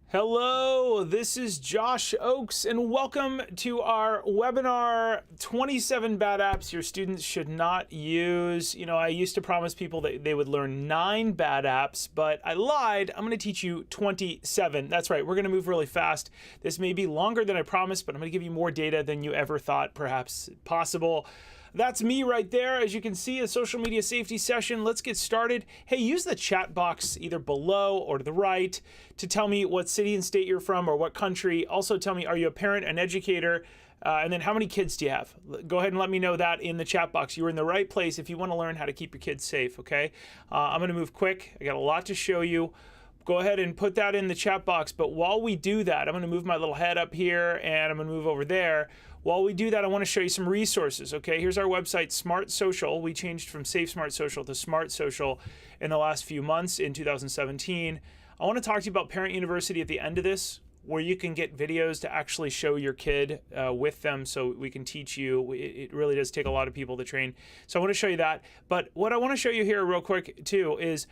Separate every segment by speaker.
Speaker 1: Hello, this is Josh Oakes, and welcome to our webinar, 27 Bad Apps Your Students Should Not Use. You know, I used to promise people that they would learn 9 bad apps, but I lied. I'm going to teach you 27. That's right, we're going to move really fast. This may be longer than I promised, but I'm going to give you more data than you ever thought perhaps possible. That's me right there. As you can see, a social media safety session. Let's get started. Hey, use the chat box either below or to the right to tell me what city and state you're from or what country. Also tell me, are you a parent, an educator, and then how many kids do you have? Go ahead and let me know that in the chat box. You're in the right place if you want to learn how to keep your kids safe, okay? I'm going to move quick. I got a lot to show you. Go ahead and put that in the chat box. But while we do that, I'm going to move my little head up here and I'm going to move over there. While we do that, I want to show you some resources, okay? Here's our website, Smart Social. We changed from Safe Smart Social to Smart Social in the last few months in 2017. I want to talk to you about Parent University at the end of this, where you can get videos to actually show your kid with them so we can teach you. It really does take a lot of people to train. So I want to show you that. But what I want to show you here real quick too is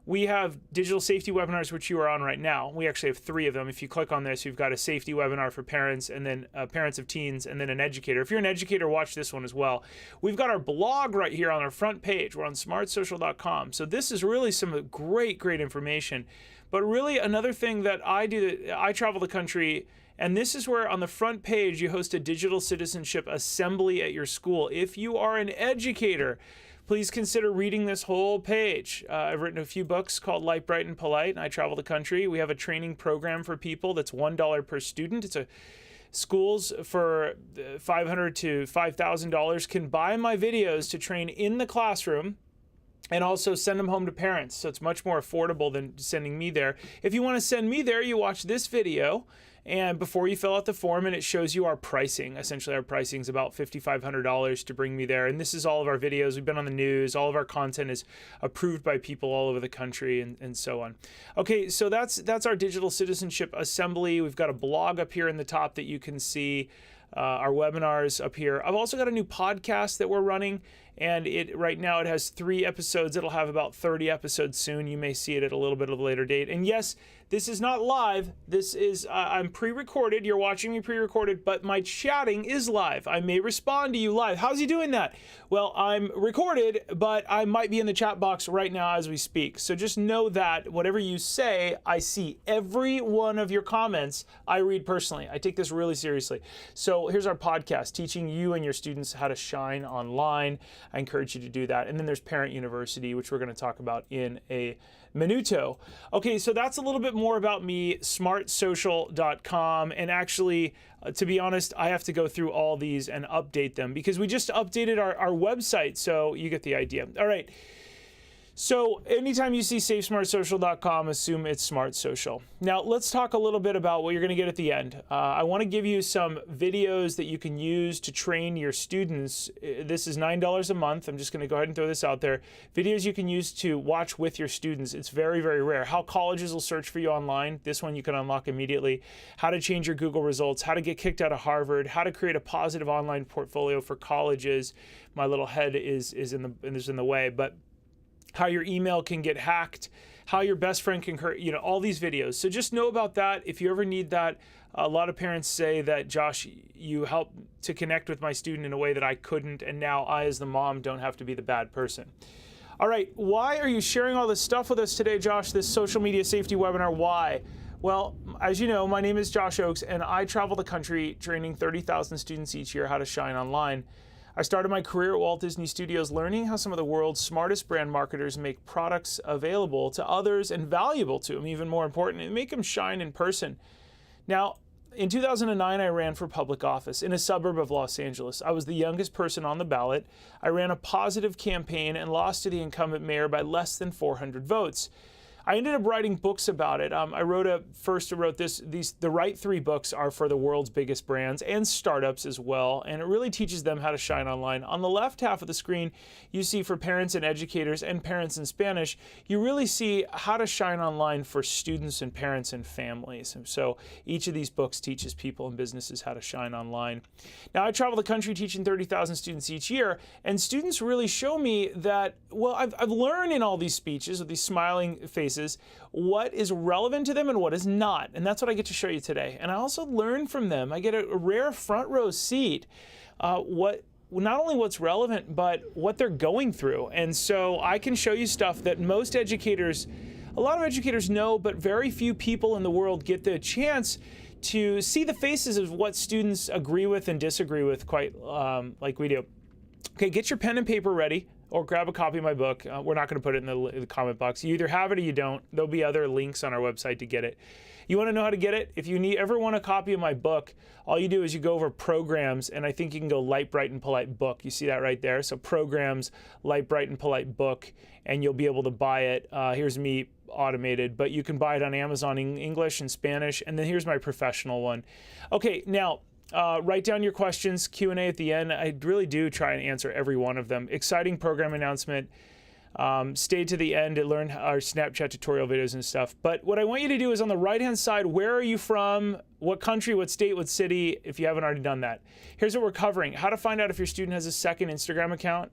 Speaker 1: we have digital safety webinars, which you are on right now. We actually have 3 of them. If you click on this, you've got a safety webinar for parents and then parents of teens and then an educator. If you're an educator, watch this one as well. We've got our blog right here on our front page. We're on smartsocial.com. So this is really some great information. But really another thing that I do, I travel the country, and this is where on the front page you host a digital citizenship assembly at your school. If you are an educator, please consider reading this whole page. I've written a few books called Light, Bright, and Polite, and I travel the country. We have a training program for people that's $1 per student. It's a schools for $500 to $5,000 can buy my videos to train in the classroom and also send them home to parents. So it's much more affordable than sending me there. If you want to send me there, you watch this video and before you fill out the form, and it shows you our pricing. Essentially, our pricing is about $5,500 to bring me there. And this is all of our videos. We've been on the news. All of our content is approved by people all over the country and so on. Okay, so that's our digital citizenship assembly. We've got a blog up here in the top that you can see. Our webinars up here. I've also got a new podcast that we're running, and right now it has 3 episodes. It'll have about 30 episodes soon. You may see it at a little bit of a later date. And yes, this is not live. This is I'm pre-recorded. You're watching me pre-recorded, but my chatting is live. I may respond to you live. How's he doing that? Well, I'm recorded, but I might be in the chat box right now as we speak. So just know that whatever you say, I see. Every one of your comments I read personally. I take this really seriously. So here's our podcast, teaching you and your students how to shine online. I encourage you to do that. And then there's Parent University, which we're going to talk about in a minuto. Okay, so that's a little bit more about me, smartsocial.com. And actually, to be honest, I have to go through all these and update them because we just updated our website. So you get the idea. All right. So anytime you see safesmartsocial.com, assume it's Smart Social. Now let's talk a little bit about what you're going to get at the end. I want to give you some videos that you can use to train your students. This is $9 a month. I'm just going to go ahead and throw this out there. Videos you can use to watch with your students. It's very rare. How colleges will search for you online. This one you can unlock immediately. How to change your Google results. How to get kicked out of Harvard. How to create a positive online portfolio for colleges. My little head is in the way, but how your email can get hacked, how your best friend can hurt, all these videos. So just know about that. If you ever need that, a lot of parents say that, Josh, you helped to connect with my student in a way that I couldn't, and now I, as the mom, don't have to be the bad person. All right, why are you sharing all this stuff with us today, Josh, this social media safety webinar? Why? Well, as you know, my name is Josh Oakes, and I travel the country training 30,000 students each year how to shine online. I started my career at Walt Disney Studios learning how some of the world's smartest brand marketers make products available to others and valuable to them, even more important, and make them shine in person. Now, in 2009, I ran for public office in a suburb of Los Angeles. I was the youngest person on the ballot. I ran a positive campaign and lost to the incumbent mayor by less than 400 votes. I ended up writing books about it. I wrote the right 3 books are for the world's biggest brands and startups as well, and it really teaches them how to shine online. On the left half of the screen, you see for parents and educators and parents in Spanish, you really see how to shine online for students and parents and families. And so each of these books teaches people and businesses how to shine online. Now, I travel the country teaching 30,000 students each year, and students really show me that, well, I've learned in all these speeches with these smiling faces cases, what is relevant to them and what is not. And that's what I get to show you today. And I also learn from them. I get a rare front row seat, not only what's relevant, but what they're going through. And so I can show you stuff that most educators, a lot of educators know, but very few people in the world get the chance to see the faces of what students agree with and disagree with quite like we do. Okay, get your pen and paper ready, or grab a copy of my book. We're not going to put it in the comment box. You either have it or you don't. There'll be other links on our website to get it. You want to know how to get it? If you ever want a copy of my book, all you do is you go over programs, and I think you can go Light, Bright, and Polite book. You see that right there? So programs, Light, Bright, and Polite book, and you'll be able to buy it. Here's me automated, but you can buy it on Amazon in English and Spanish, and then here's my professional one. Okay, now, write down your questions, Q&A at the end. I really do try and answer every one of them. Exciting program announcement. Stay to the end to learn our Snapchat tutorial videos and stuff. But what I want you to do is on the right-hand side, where are you from? What country, what state, what city, if you haven't already done that. Here's what we're covering. How to find out if your student has a second Instagram account,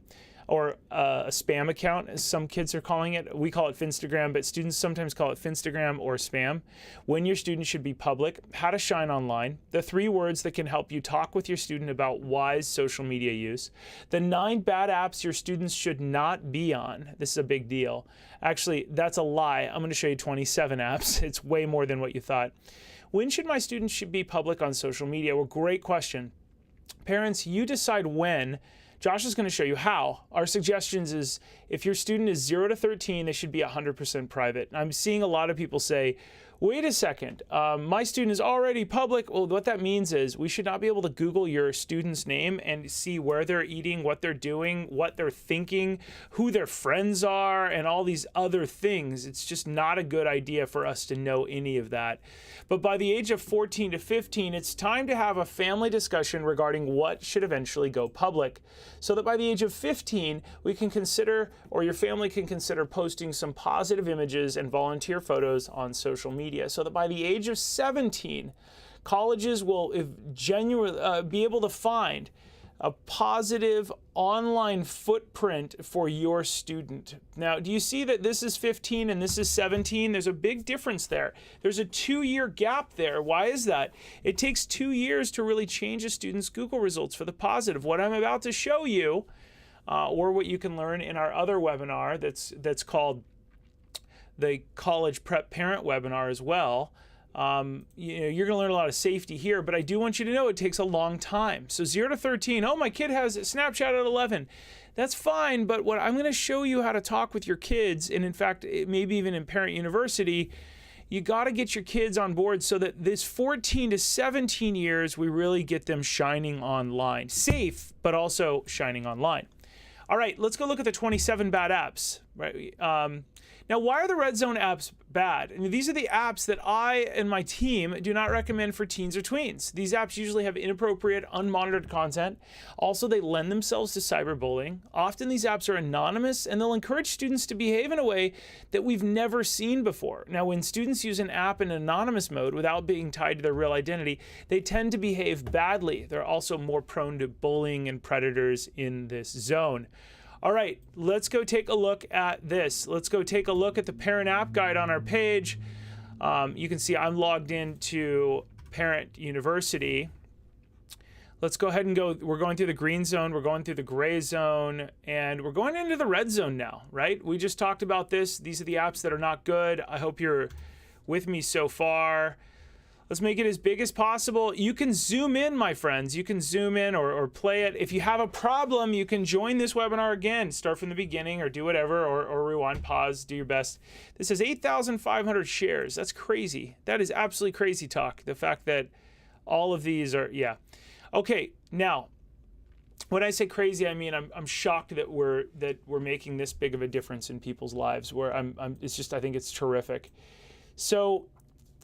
Speaker 1: or a spam account, as some kids are calling it. We call it Finstagram, but students sometimes call it Finstagram or spam. When your student should be public, how to shine online, the 3 words that can help you talk with your student about wise social media use, the 9 bad apps your students should not be on. This is a big deal. Actually, that's a lie. I'm going to show you 27 apps. It's way more than what you thought. When should my students be public on social media? Well, great question. Parents, you decide when. Josh is going to show you how. Our suggestions is if your student is 0 to 13, they should be 100% private. I'm seeing a lot of people say, wait a second, my student is already public. Well, what that means is we should not be able to Google your student's name and see where they're eating, what they're doing, what they're thinking, who their friends are, and all these other things. It's just not a good idea for us to know any of that. But by the age of 14 to 15, it's time to have a family discussion regarding what should eventually go public, so that by the age of 15, we can consider, or your family can consider, posting some positive images and volunteer photos on social media, so that by the age of 17, colleges will be able to find a positive online footprint for your student. Now, do you see that this is 15 and this is 17? There's a big difference there. There's a 2-year gap there. Why is that? It takes 2 years to really change a student's Google results for the positive. What I'm about to show you, or what you can learn in our other webinar that's called the College Prep Parent webinar as well. You're going to learn a lot of safety here, but I do want you to know it takes a long time. So 0 to 13, oh, my kid has Snapchat at 11. That's fine, but what I'm going to show you how to talk with your kids, and in fact, maybe even in Parent University, you got to get your kids on board so that this 14 to 17 years, we really get them shining online. Safe, but also shining online. All right, let's go look at the 27 bad apps. Right? Now, why are the red zone apps bad? I mean, these are the apps that I and my team do not recommend for teens or tweens. These apps usually have inappropriate, unmonitored content. Also, they lend themselves to cyberbullying. Often these apps are anonymous, and they'll encourage students to behave in a way that we've never seen before. Now, when students use an app in anonymous mode without being tied to their real identity, they tend to behave badly. They're also more prone to bullying and predators in this zone. All right, let's go take a look at this. Let's go take a look at the Parent App Guide on our page. You can see I'm logged into Parent University. Let's go ahead and go. We're going through the green zone, we're going through the gray zone, and we're going into the red zone now, right? We just talked about this. These are the apps that are not good. I hope you're with me so far. Let's make it as big as possible. You can zoom in, my friends. You can zoom in or play it. If you have a problem, you can join this webinar again. Start from the beginning or do whatever, or rewind, pause, do your best. This has 8,500 shares. That's crazy. That is absolutely crazy talk. The fact that all of these are, yeah. Okay, now, when I say crazy, I mean I'm shocked that we're making this big of a difference in people's lives. Where it's just, I think it's terrific. So,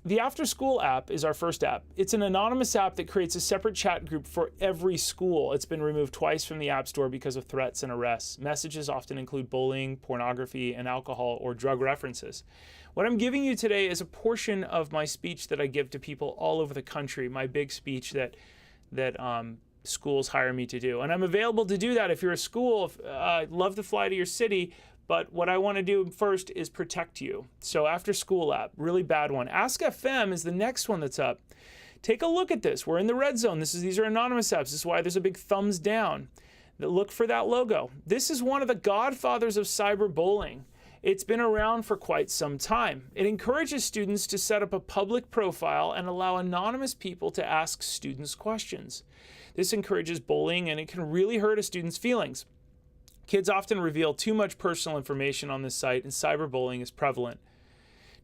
Speaker 1: the After School app is our first app. It's an anonymous app that creates a separate chat group for every school. It's been removed twice from the App Store because of threats and arrests. Messages often include bullying, pornography, and alcohol or drug references. What I'm giving you today is a portion of my speech that I give to people all over the country, my big speech that schools hire me to do. And I'm available to do that if you're a school. I'd love to fly to your city, But what I want to do first is protect you. So after school app, really bad one. Ask FM is the next one that's up. Take a look at this. We're in the red zone. These are anonymous apps. This is why there's a big thumbs down. Look for that logo. This is one of the godfathers of cyberbullying. It's been around for quite some time. It encourages students to set up a public profile and allow anonymous people to ask students questions. This encourages bullying, and it can really hurt a student's feelings. Kids often reveal too much personal information on this site, and cyberbullying is prevalent.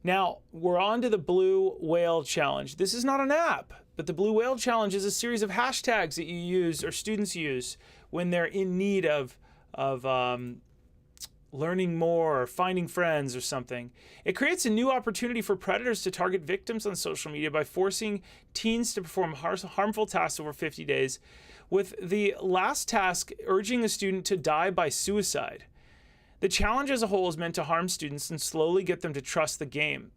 Speaker 1: Now, we're on to the Blue Whale Challenge. This is not an app, but the Blue Whale Challenge is a series of hashtags that you use, or students use, when they're in need of learning more or finding friends or something. It creates a new opportunity for predators to target victims on social media by forcing teens to perform harmful tasks over 50 days, with the last task urging a student to die by suicide. The challenge as a whole is meant to harm students and slowly get them to trust the game.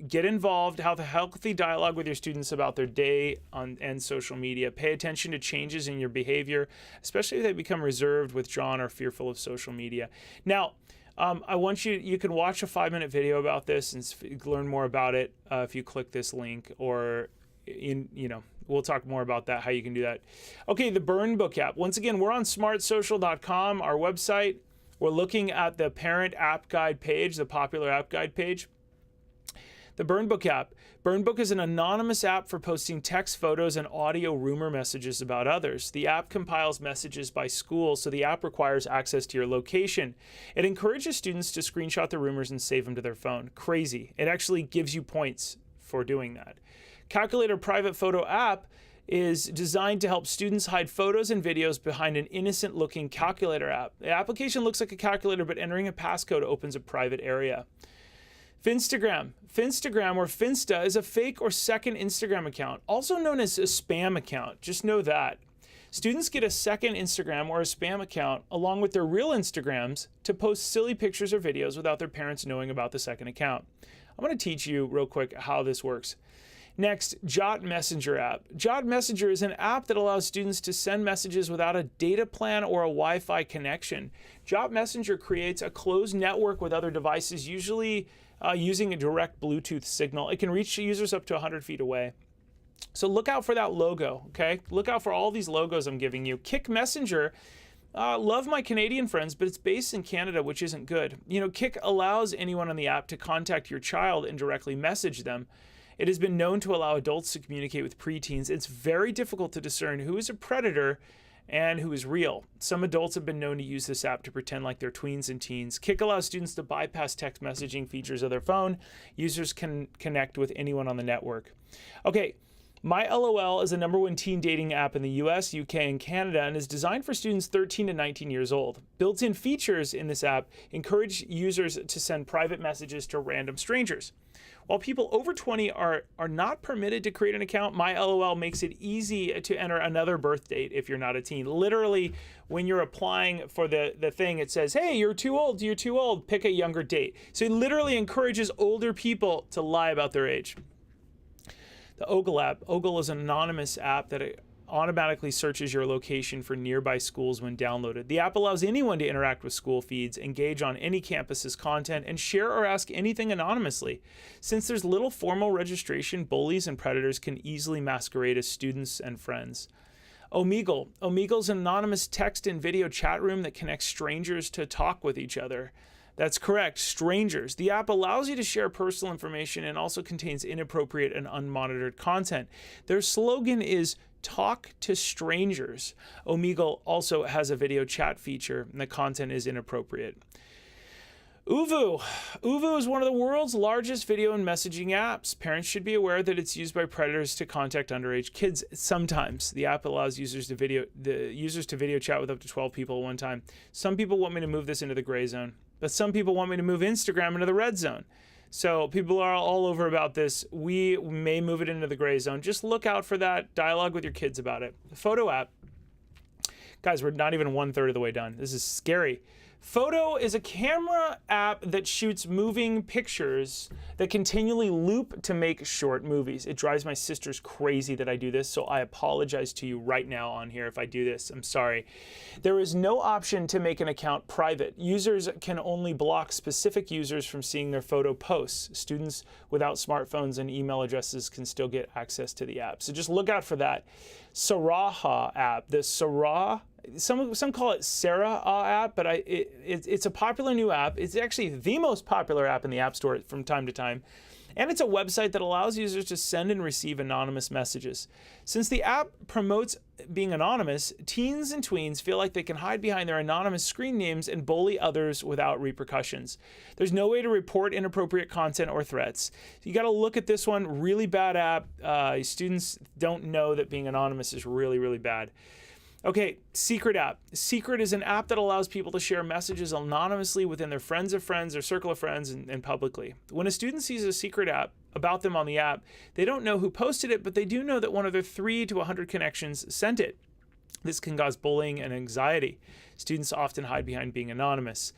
Speaker 1: Get involved, have a healthy dialogue with your students about their day and social media. Pay attention to changes in your behavior, especially if they become reserved, withdrawn, or fearful of social media. Now, I want you can watch a 5-minute video about this and learn more about it if you click this link, or we'll talk more about that, how you can do that. Okay, the Burn Book app. Once again, we're on smartsocial.com, our website. We're looking at the parent app guide page, the popular app guide page. The Burn Book app. Burn Book is an anonymous app for posting text, photos, and audio rumor messages about others. The app compiles messages by school, so the app requires access to your location. It encourages students to screenshot the rumors and save them to their phone. Crazy. It actually gives you points for doing that. Calculator Private Photo app is designed to help students hide photos and videos behind an innocent-looking calculator app. The application looks like a calculator, but entering a passcode opens a private area. Finstagram. Finstagram, or Finsta, is a fake or second Instagram account, also known as a spam account. Just know that. Students get a second Instagram or a spam account along with their real Instagrams to post silly pictures or videos without their parents knowing about the second account. I'm going to teach you real quick how this works. Next, Jot Messenger app. Jot Messenger is an app that allows students to send messages without a data plan or a Wi-Fi connection. Jot Messenger creates a closed network with other devices, usually using a direct Bluetooth signal. It can reach users up to 100 feet away. So look out for that logo, okay? Look out for all these logos I'm giving you. Kik Messenger, love my Canadian friends, but it's based in Canada, which isn't good. Kik allows anyone on the app to contact your child and directly message them. It has been known to allow adults to communicate with preteens. It's very difficult to discern who is a predator and who is real. Some adults have been known to use this app to pretend like they're tweens and teens. Kik allows students to bypass text messaging features of their phone. Users can connect with anyone on the network. Okay, My LOL is the #1 teen dating app in the US, UK, and Canada, and is designed for students 13 to 19 years old. Built-in features in this app encourage users to send private messages to random strangers. While people over 20 are not permitted to create an account, My LOL makes it easy to enter another birth date if you're not a teen. Literally, when you're applying for the thing, it says, hey, you're too old, pick a younger date. So it literally encourages older people to lie about their age. The Ogle app. Ogle is an anonymous app that automatically searches your location for nearby schools when downloaded. The app allows anyone to interact with school feeds, engage on any campus's content, and share or ask anything anonymously. Since there's little formal registration, bullies and predators can easily masquerade as students and friends. Omegle. Omegle is an anonymous text and video chat room that connects strangers to talk with each other. That's correct, strangers. The app allows you to share personal information and also contains inappropriate and unmonitored content. Their slogan is talk to strangers. Omegle also has a video chat feature, and the content is inappropriate. Uvu. Uvu is one of the world's largest video and messaging apps. Parents should be aware that it's used by predators to contact underage kids sometimes. The app allows users to video chat with up to 12 people at one time. Some people want me to move this into the gray zone, but some people want me to move Instagram into the red zone. So people are all over about this. We may move it into the gray zone. Just look out for that. Dialogue with your kids about it. The Photo app. Guys, we're not even 1/3 of the way done. This is scary. Photo is a camera app that shoots moving pictures that continually loop to make short movies. It drives my sisters crazy that I do this, so I apologize to you right now on here if I do this. I'm sorry. There is no option to make an account private. Users can only block specific users from seeing their photo posts. Students without smartphones and email addresses can still get access to the app. So just look out for that. Saraha app, the Sarah, some call it Sarah app, but it's a popular new app. It's actually the most popular app in the App Store from time to time. And it's a website that allows users to send and receive anonymous messages. Since the app promotes being anonymous, teens and tweens feel like they can hide behind their anonymous screen names and bully others without repercussions. There's no way to report inappropriate content or threats. You got to look at this one. Really bad app. Students don't know that being anonymous is really, really bad. Okay, Secret app. Secret is an app that allows people to share messages anonymously within their friends of friends or circle of friends and publicly. When a student sees a secret app about them on the app, they don't know who posted it, but they do know that one of their 3 to 100 connections sent it. This can cause bullying and anxiety. Students often hide behind being anonymous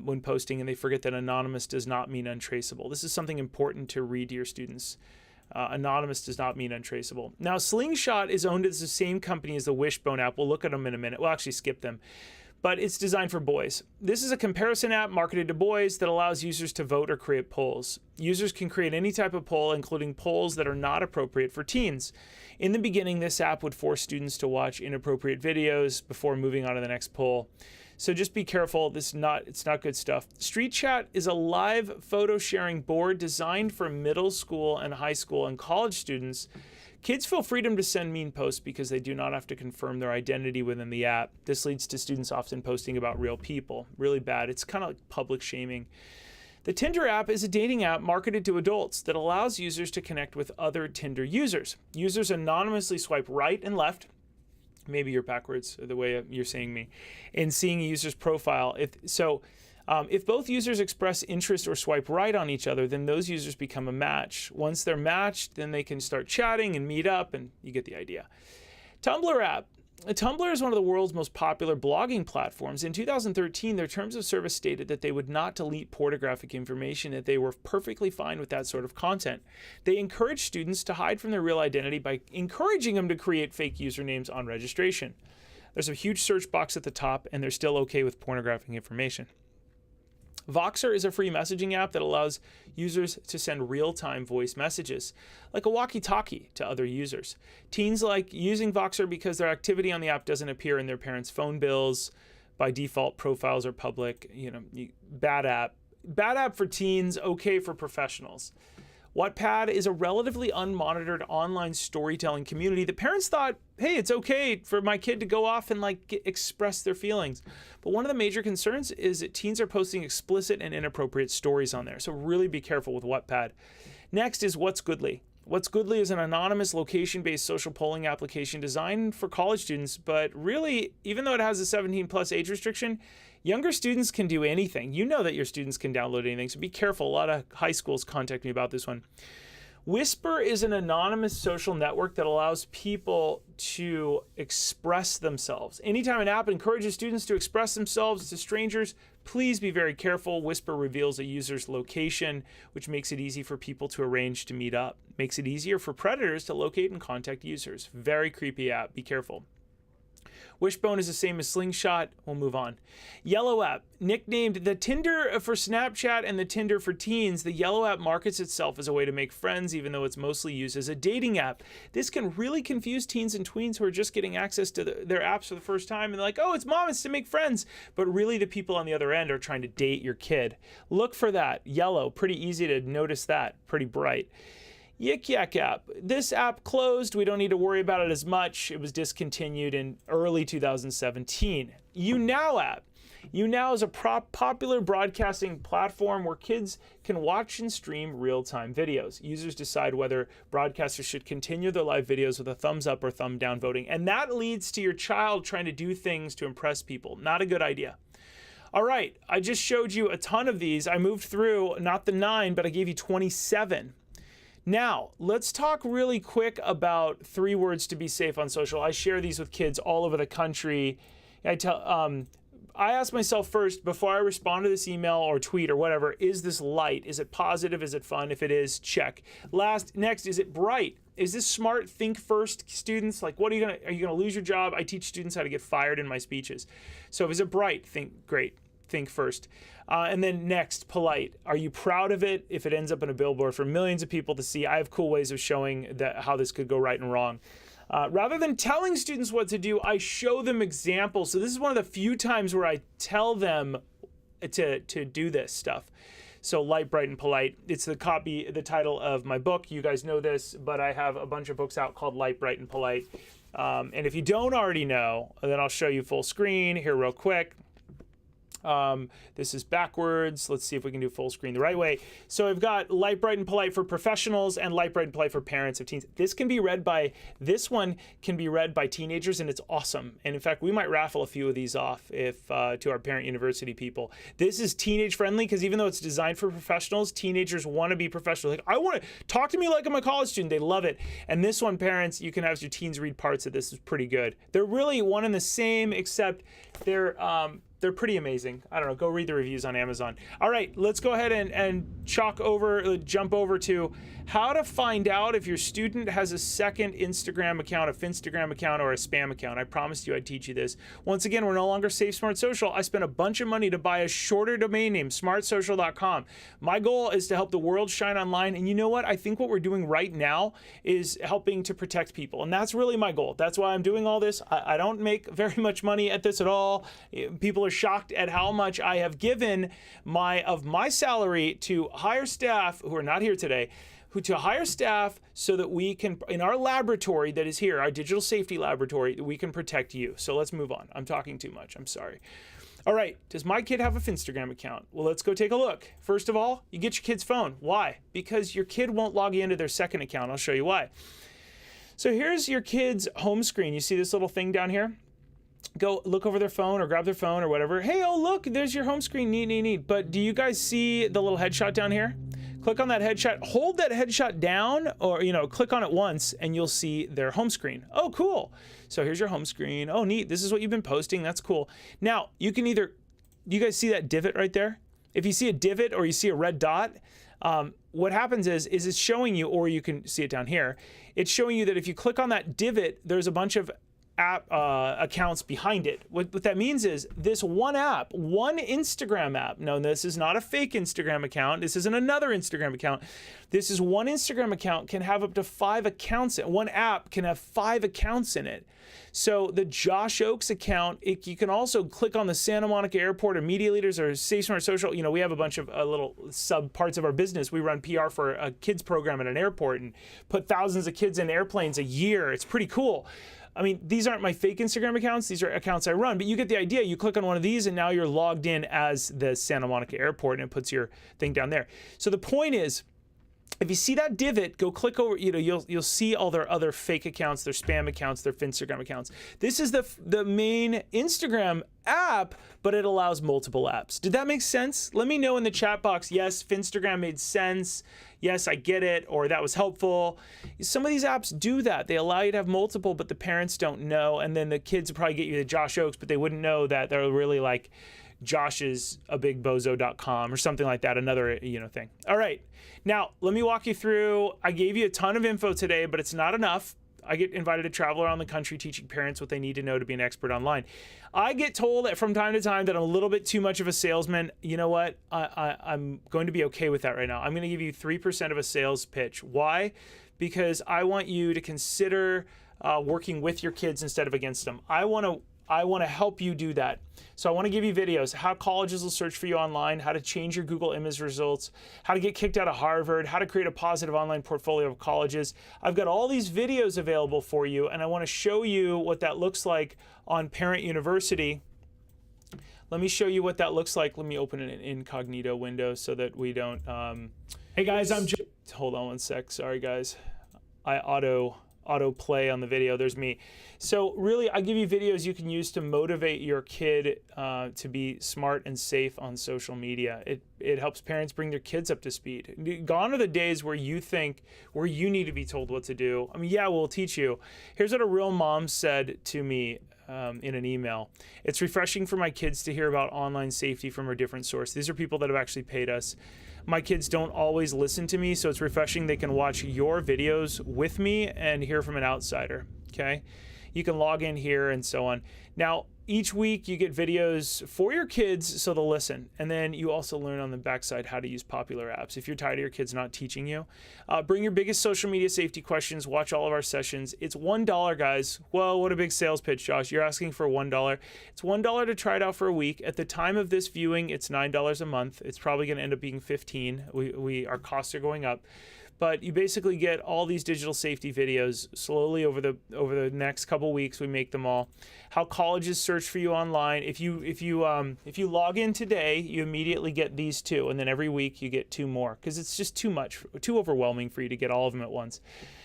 Speaker 1: when posting, and they forget that anonymous does not mean untraceable. This is something important to read to your students. Anonymous does not mean untraceable. Now, Slingshot is owned as the same company as the Wishbone app. We'll look at them in a minute. We'll actually skip them. But it's designed for boys. This is a comparison app marketed to boys that allows users to vote or create polls. Users can create any type of poll, including polls that are not appropriate for teens. In the beginning, this app would force students to watch inappropriate videos before moving on to the next poll. So just be careful. It's not good stuff. Street Chat is a live photo sharing board designed for middle school and high school and college students. Kids feel freedom to send mean posts because they do not have to confirm their identity within the app. This leads to students often posting about real people. Really bad. It's kind of like public shaming. The Tinder app is a dating app marketed to adults that allows users to connect with other Tinder users. Users anonymously swipe right and left. Maybe you're backwards, the way you're saying me, in seeing a user's profile. If both users express interest or swipe right on each other, then those users become a match. Once they're matched, then they can start chatting and meet up, and you get the idea. Tumblr app. Tumblr is one of the world's most popular blogging platforms. In 2013, their terms of service stated that they would not delete pornographic information, that they were perfectly fine with that sort of content. They encourage students to hide from their real identity by encouraging them to create fake usernames on registration. There's a huge search box at the top, and they're still okay with pornographic information. Voxer is a free messaging app that allows users to send real-time voice messages, like a walkie-talkie, to other users. Teens like using Voxer because their activity on the app doesn't appear in their parents' phone bills. By default, profiles are public. Bad app. Bad app for teens, okay for professionals. Wattpad is a relatively unmonitored online storytelling community that parents thought, hey, it's okay for my kid to go off and express their feelings. But one of the major concerns is that teens are posting explicit and inappropriate stories on there. So really be careful with Wattpad. Next is What's Goodly. What's Goodly is an anonymous location-based social polling application designed for college students, but really, even though it has a 17+ age restriction, younger students can do anything. You know that your students can download anything, so be careful. A lot of high schools contact me about this one. Whisper is an anonymous social network that allows people to express themselves. Anytime an app encourages students to express themselves to strangers, please be very careful. Whisper reveals a user's location, which makes it easy for people to arrange to meet up. Makes it easier for predators to locate and contact users. Very creepy app. Be careful. Wishbone is the same as Slingshot. We'll move on. Yellow app, nicknamed the Tinder for Snapchat and the Tinder for teens, the Yellow app markets itself as a way to make friends, even though it's mostly used as a dating app. This can really confuse teens and tweens who are just getting access to their apps for the first time, and they're like, oh, it's mom, it's to make friends. But really the people on the other end are trying to date your kid. Look for that. Yellow, pretty easy to notice that, pretty bright. Yik Yak app. This app closed. We don't need to worry about it as much. It was discontinued in early 2017. YouNow app. YouNow is a popular broadcasting platform where kids can watch and stream real-time videos. Users decide whether broadcasters should continue their live videos with a thumbs up or thumb down voting. And that leads to your child trying to do things to impress people. Not a good idea. All right, I just showed you a ton of these. I moved through, not the 9, but I gave you 27. Now, let's talk really quick about 3 words to be safe on social. I share these with kids all over the country. I ask myself first, before I respond to this email or tweet or whatever, is this light? Is it positive? Is it fun? If it is, check. Next, is it bright? Is this smart? Think first, students. Like, are you gonna lose your job? I teach students how to get fired in my speeches. So is it bright? Think great. Think first. And then next, polite. Are you proud of it? If it ends up in a billboard for millions of people to see, I have cool ways of showing how this could go right and wrong. Rather than telling students what to do, I show them examples. So this is one of the few times where I tell them to do this stuff. So light, bright, and polite. It's the title of my book. You guys know this, but I have a bunch of books out called Light, Bright, and Polite. And if you don't already know, then I'll show you full screen here real quick. This is backwards. Let's see if we can do full screen the right way. So I've got Light, Bright, and Polite for professionals and Light, Bright, and Polite for parents of teens. This one can be read by teenagers, and it's awesome. And in fact, we might raffle a few of these off to our parent university people. This is teenage friendly because even though it's designed for professionals, teenagers want to be professional. Like, I want to talk to me like I'm a college student. They love it. And this one, parents, you can have your teens read parts of this. Is pretty good. They're really one and the same, except they're pretty amazing. I don't know, go read the reviews on Amazon. All right, let's go ahead and jump over to how to find out if your student has a second Instagram account, a Finstagram account, or a spam account. I promised you I'd teach you this. Once again, we're no longer Safe Smart Social. I spent a bunch of money to buy a shorter domain name, smartsocial.com. My goal is to help the world shine online, and you know what? I think what we're doing right now is helping to protect people, and that's really my goal. That's why I'm doing all this. I don't make very much money at this at all. People are shocked at how much I have given of my salary to hire staff who are not here today, to hire staff so that we can, in our laboratory that is here, our digital safety laboratory, we can protect you. So let's move on. I'm talking too much. I'm sorry. All right. Does my kid have a Finstagram account? Well, let's go take a look. First of all, you get your kid's phone. Why? Because your kid won't log into their second account. I'll show you why. So here's your kid's home screen. You see this little thing down here? Go look over their phone or grab their phone or whatever. Hey, oh, look, there's your home screen. Neat. But do you guys see the little headshot down here? Click on that headshot, hold that headshot down, or, click on it once and you'll see their home screen. Oh, cool. So here's your home screen. Oh, neat. This is what you've been posting. That's cool. Now, you guys see that divot right there? If you see a divot or you see a red dot, what happens is it's showing you, or you can see it down here, it's showing you that if you click on that divot, there's a bunch of app accounts behind it. What that means is this one Instagram app. No, this is not a fake Instagram account. This isn't another Instagram account. This is one Instagram account can have up to 5 accounts. One app can have 5 accounts in it. So the Josh Oakes account, you can also click on the Santa Monica Airport or Media Leaders or Safe Smart Social. We have a bunch of little sub parts of our business. We run PR for a kids program at an airport and put thousands of kids in airplanes a year. It's pretty cool. I mean, these aren't my fake Instagram accounts. These are accounts I run, but you get the idea. You click on one of these and now you're logged in as the Santa Monica Airport and it puts your thing down there. So the point is, if you see that divot, go click over, you'll see all their other fake accounts, their spam accounts, their Finstagram accounts. This is the main Instagram app, but it allows multiple apps. Did that make sense? Let me know in the chat box, yes, Finstagram made sense. Yes, I get it, or that was helpful. Some of these apps do that. They allow you to have multiple, but the parents don't know. And then the kids would probably get you the Josh Oakes, but they wouldn't know that they're really like josh'sabigbozo.com or something like that, another thing. All right, now let me walk you through. I gave you a ton of info today, but it's not enough. I get invited to travel around the country teaching parents what they need to know to be an expert online. I get told that from time to time that I'm a little bit too much of a salesman. You know what? I'm going to be okay with that right now. I'm going to give you 3% of a sales pitch. Why? Because I want you to consider working with your kids instead of against them. I want to help you do that. So I want to give you videos, how colleges will search for you online, how to change your Google image results, how to get kicked out of Harvard, how to create a positive online portfolio of colleges. I've got all these videos available for you, and I want to show you what that looks like on Parent University. Let me show you what that looks like. Let me open an incognito window so that we don't... Hey guys, hold on one sec. Sorry guys. I auto autoplay on the video. There's me. So really, I give you videos you can use to motivate your kid to be smart and safe on social media. It helps parents bring their kids up to speed. Gone are the days where you need to be told what to do. I mean, yeah, we'll teach you. Here's what a real mom said to me in an email. It's refreshing for my kids to hear about online safety from a different source. These are people that have actually paid us. My kids don't always listen to me, so it's refreshing they can watch your videos with me and hear from an outsider, okay? You can log in here and so on. Now, each week you get videos for your kids so they'll listen. And then you also learn on the backside how to use popular apps. If you're tired of your kids not teaching you, bring your biggest social media safety questions, watch all of our sessions. It's $1, guys. Whoa, what a big sales pitch, Josh. You're asking for $1. It's $1 to try it out for a week. At the time of this viewing, it's $9 a month. It's probably going to end up being $15. Our costs are going up. But you basically get all these digital safety videos slowly over the next couple weeks. We make them all. How colleges search for you online. If you log in today, you immediately get these two, and then every week you get two more because it's just too overwhelming for you to get all of them at once.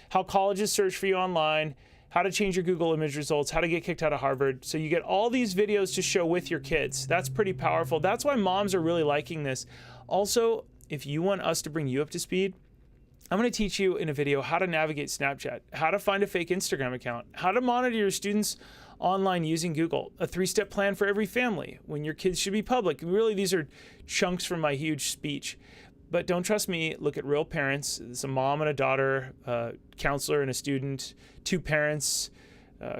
Speaker 1: How colleges search for you online. How to change your Google image results. How to get kicked out of Harvard. So you get all these videos to show with your kids. That's pretty powerful. That's why moms are really liking this. Also, if you want us to bring you up to speed, I'm going to teach you in a video how to navigate Snapchat, how to find a fake Instagram account, how to monitor your students online using Google, a 3-step plan for every family, when your kids should be public. Really, these are chunks from my huge speech. But don't trust me, look at real parents. It's a mom and a daughter, a counselor and a student, 2 parents,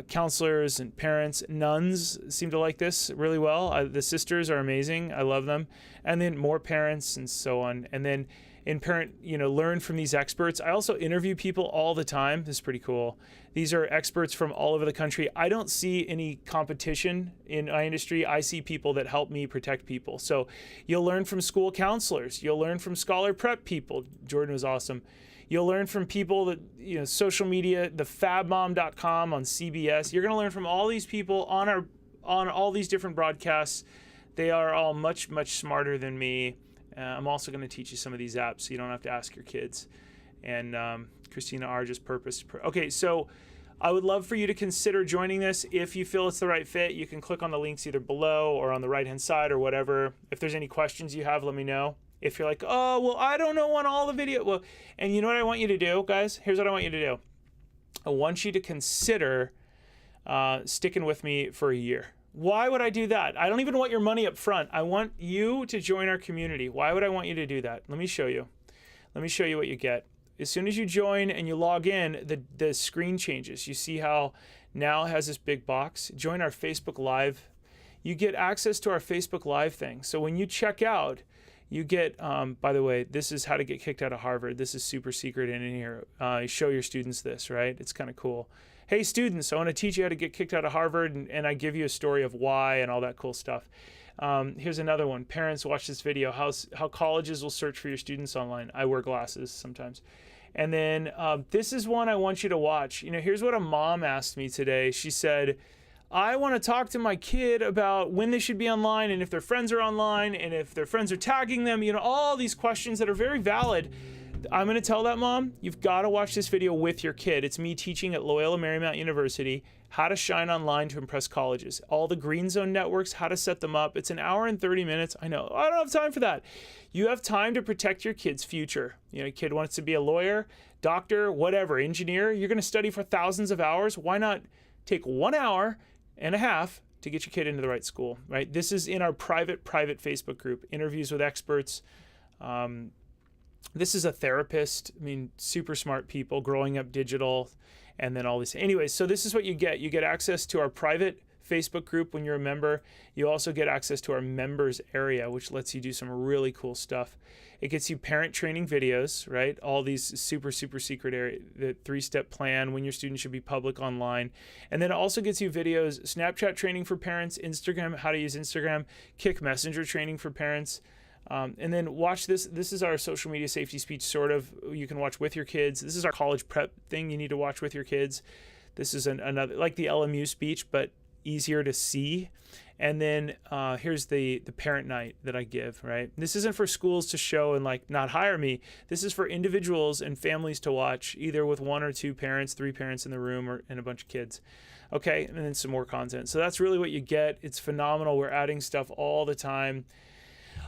Speaker 1: counselors and parents. Nuns seem to like this really well. The sisters are amazing. I love them. And then more parents and so on. And then in parent, learn from these experts. I also interview people all the time. This is pretty cool. These are experts from all over the country. I don't see any competition in my industry. I see people that help me protect people. So you'll learn from school counselors. You'll learn from scholar prep people. Jordan was awesome. You'll learn from people that, social media, the fabmom.com on CBS. You're going to learn from all these people on all these different broadcasts. They are all much, much smarter than me. I'm also going to teach you some of these apps so you don't have to ask your kids. And Christina R. just purposed. Okay, so I would love for you to consider joining this. If you feel it's the right fit, you can click on the links either below or on the right-hand side or whatever. If there's any questions you have, let me know. If you're like, oh, well, I don't know on all the video. Well, and you know what I want you to do, guys? Here's what I want you to do. I want you to consider sticking with me for a year. Why would I do that? I don't even want your money up front. I want you to join our community. Why would I want you to do that? Let me show you. Let me show you what you get. As soon as you join and you log in, the screen changes. You see how now it has this big box? Join our Facebook Live. You get access to our Facebook Live thing. So when you check out, you get, by the way, this is how to get kicked out of Harvard. This is super secret in here. You show your students this, right? It's kind of cool. Hey students, I want to teach you how to get kicked out of Harvard, and I give you a story of why and all that cool stuff. Here's another one. Parents, watch this video. How colleges will search for your students online. I wear glasses sometimes. And then this is one I want you to watch. Here's what a mom asked me today. She said, I want to talk to my kid about when they should be online and if their friends are online and if their friends are tagging them, all these questions that are very valid. I'm going to tell that mom, you've got to watch this video with your kid. It's me teaching at Loyola Marymount University how to shine online to impress colleges. All the green zone networks, how to set them up. It's an hour and 30 minutes. I know, I don't have time for that. You have time to protect your kid's future. A kid wants to be a lawyer, doctor, whatever, engineer. You're going to study for thousands of hours. Why not take 1 hour and a half to get your kid into the right school, right? This is in our private Facebook group, interviews with experts. This is a therapist. Super smart people, growing up digital, and then all this. Anyways, so this is what you get. You get access to our private Facebook group when you're a member. You also get access to our members area, which lets you do some really cool stuff. It gets you parent training videos, right? All these super, super secret area, the 3-step plan, when your student should be public online. And then it also gets you videos, Snapchat training for parents, Instagram, how to use Instagram, Kik Messenger training for parents. And then watch this. This is our social media safety speech, sort of. You can watch with your kids. This is our college prep thing you need to watch with your kids. This is another, like the LMU speech, but easier to see. And then here's the parent night that I give, right? This isn't for schools to show and like not hire me. This is for individuals and families to watch, either with 1 or 2 parents, 3 parents in the room, and a bunch of kids. Okay, and then some more content. So that's really what you get. It's phenomenal. We're adding stuff all the time.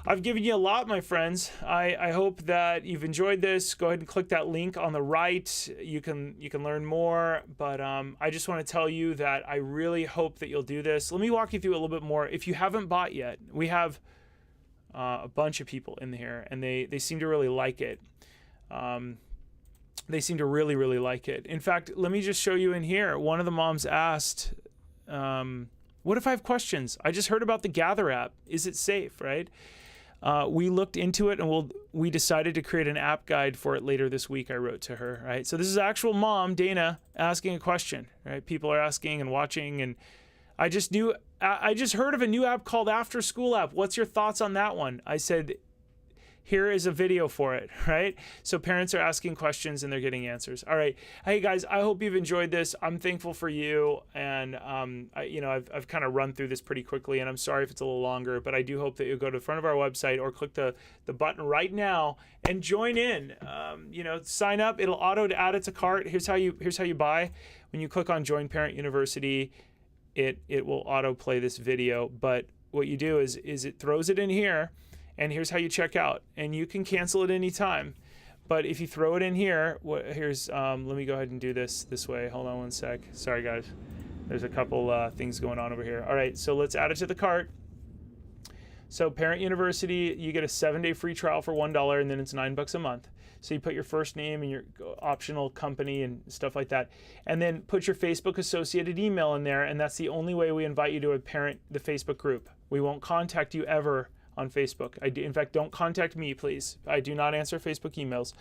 Speaker 1: I've given you a lot, my friends. I hope that you've enjoyed this. Go ahead and click that link on the right. You can learn more, but I just want to tell you that I really hope that you'll do this. Let me walk you through a little bit more. If you haven't bought yet, we have a bunch of people in here, and they seem to really like it. They seem to really, really like it. In fact, let me just show you in here. One of the moms asked, what if I have questions? I just heard about the Gather app. Is it safe, right? We looked into it, and we decided to create an app guide for it later this week. I wrote to her, right? So this is actual mom, Dana, asking a question, right? People are asking and watching, and I just heard of a new app called After School App. What's your thoughts on that one? I said, here is a video for it, right? So parents are asking questions and they're getting answers. All right. Hey guys, I hope you've enjoyed this. I'm thankful for you. And I've kind of run through this pretty quickly, and I'm sorry if it's a little longer, but I do hope that you'll go to the front of our website or click the button right now and join in. Sign up. It'll auto add it to cart. Here's how you buy. When you click on Join Parent University, it will auto play this video. But what you do is it throws it in here. And here's how you check out, and you can cancel at any time. But if you throw it in here, let me go ahead and do this way. Hold on one sec. Sorry guys, there's a couple things going on over here. All right, so let's add it to the cart. So Parent University, you get a 7-day free trial for $1, and then it's $9 a month. So you put your first name and your optional company and stuff like that, and then put your Facebook associated email in there, and that's the only way we invite you to the Facebook group. We won't contact you ever on Facebook. In fact, don't contact me, please. I do not answer Facebook emails,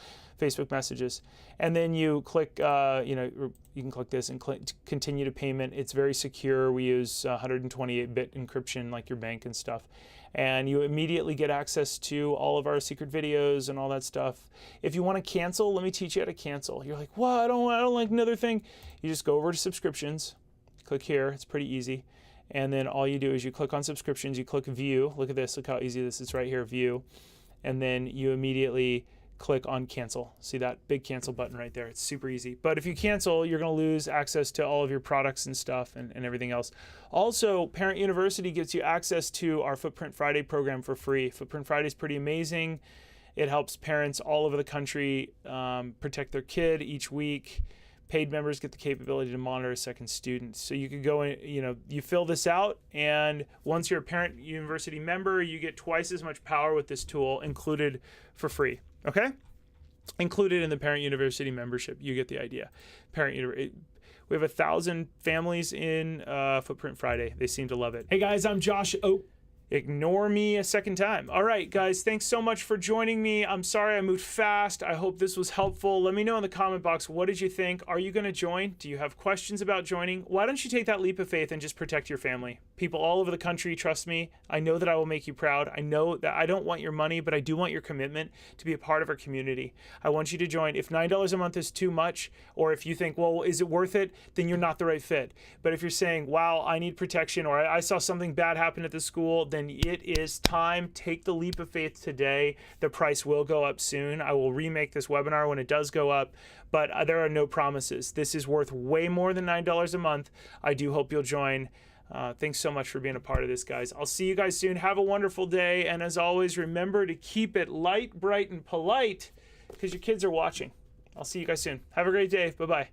Speaker 1: Facebook messages. And then you click, you can click this and click continue to payment. It's very secure. We use 128-bit encryption like your bank and stuff. And you immediately get access to all of our secret videos and all that stuff. If you want to cancel, let me teach you how to cancel. You're like, what? I don't like another thing. You just go over to subscriptions, click here. It's pretty easy. And then all you do is you click on subscriptions, you click view. Look at this, look how easy this is right here, view. And then you immediately click on cancel. See that big cancel button right there? It's super easy. But if you cancel, you're gonna lose access to all of your products and stuff and everything else. Also, Parent University gives you access to our Footprint Friday program for free. Footprint Friday is pretty amazing. It helps parents all over the country protect their kid each week. Paid members get the capability to monitor a second student. So you could go in, you fill this out, and once you're a Parent University member, you get twice as much power with this tool included for free, okay? Included in the Parent University membership. You get the idea. We have 1,000 families in Footprint Friday. They seem to love it. Hey guys, I'm Josh Oak. Ignore me a second time. All right, guys, thanks so much for joining me. I'm sorry I moved fast. I hope this was helpful. Let me know in the comment box, what did you think? Are you going to join? Do you have questions about joining? Why don't you take that leap of faith and just protect your family? People all over the country trust me. I know that I will make you proud. I know that I don't want your money, but I do want your commitment to be a part of our community. I want you to join. If $9 a month is too much, or if you think, well, is it worth it? Then you're not the right fit. But if you're saying, wow, I need protection, or I saw something bad happen at the school, then it is time. Take the leap of faith today. The price will go up soon. I will remake this webinar when it does go up, but there are no promises. This is worth way more than $9 a month. I do hope you'll join. Thanks so much for being a part of this, guys. I'll see you guys soon. Have a wonderful day. And as always, remember to keep it light, bright, and polite because your kids are watching. I'll see you guys soon. Have a great day. Bye-bye.